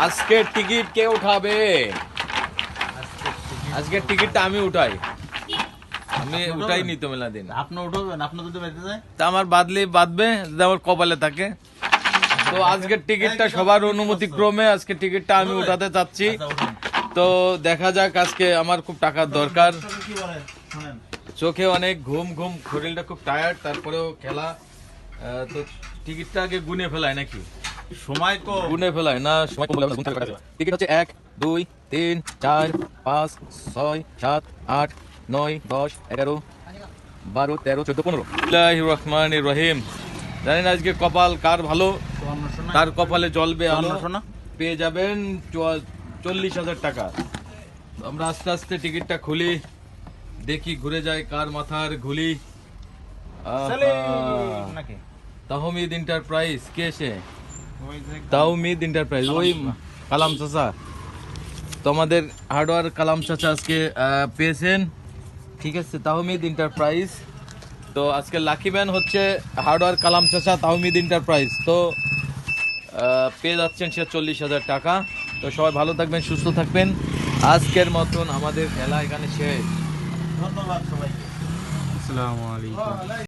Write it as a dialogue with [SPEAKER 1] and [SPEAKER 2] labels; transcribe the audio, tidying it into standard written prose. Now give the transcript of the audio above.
[SPEAKER 1] আজকের টিকিট কে উঠাবে? আজকের টিকিটটা আমি উঠাই। আমি উঠাই নি তো মেলা দিন।
[SPEAKER 2] আপনি উঠবেন, আপনি যদি বেঁচে যায়
[SPEAKER 1] তা আমার বাঁধবে যদি আমার কপালে থাকে। তো আজকের টিকিটটা সবার অনুমতি ক্রমে আজকে টিকিটটা আমি উঠাতে চাচ্ছি। তো দেখা যাক, আজকে আমার খুব টাকার দরকার।
[SPEAKER 2] কি বলেন শুনেন,
[SPEAKER 1] চোখে অনেক ঘুম, শরীরটা খুব টায়ার্ড, তারপরেও খেলা। তো টিকিটটা আগে গুনে ফেলায় নাকি?
[SPEAKER 2] সময় তো
[SPEAKER 1] গুনে ফেলায় না, সময় কম লাগবে, গুনতে হবে। টিকিট হচ্ছে 1 2 3 4 5 6 7 8 9 10 11 12 13 14 15। বিসমিল্লাহির রহমানির রহিম। জানেন আজকে কপাল কার ভালো? তার কপালে জ্বলবে আলো, পেয়ে যাবেন 40,000 টাকা। আমরা আস্তে আস্তে টিকিটটা খুলি, দেখি ঘুরে যায় কার মাথার ঘুলি। তাহমিদ এন্টারপ্রাইজ, কে সে? তাহমিদ এন্টারপ্রাইজ, ওই কালাম চাচা। তো আমাদের হার্ডওয়ার কালাম চাচা আজকে পেয়েছেন। ঠিক আছে, তাহমিদ এন্টারপ্রাইজ। তো আজকে লাকি ম্যান হচ্ছে হার্ডওয়ার কালাম চাচা, তাহমিদ এন্টারপ্রাইজ। তো পেয়ে যাচ্ছেন সে 40,000 টাকা। তো সবাই ভালো থাকবেন, সুস্থ থাকবেন। আজকের মতন আমাদের খেলা এখানে শেষ।
[SPEAKER 2] ধন্যবাদ সবাইকে।
[SPEAKER 3] আসসালামু আলাইকুম।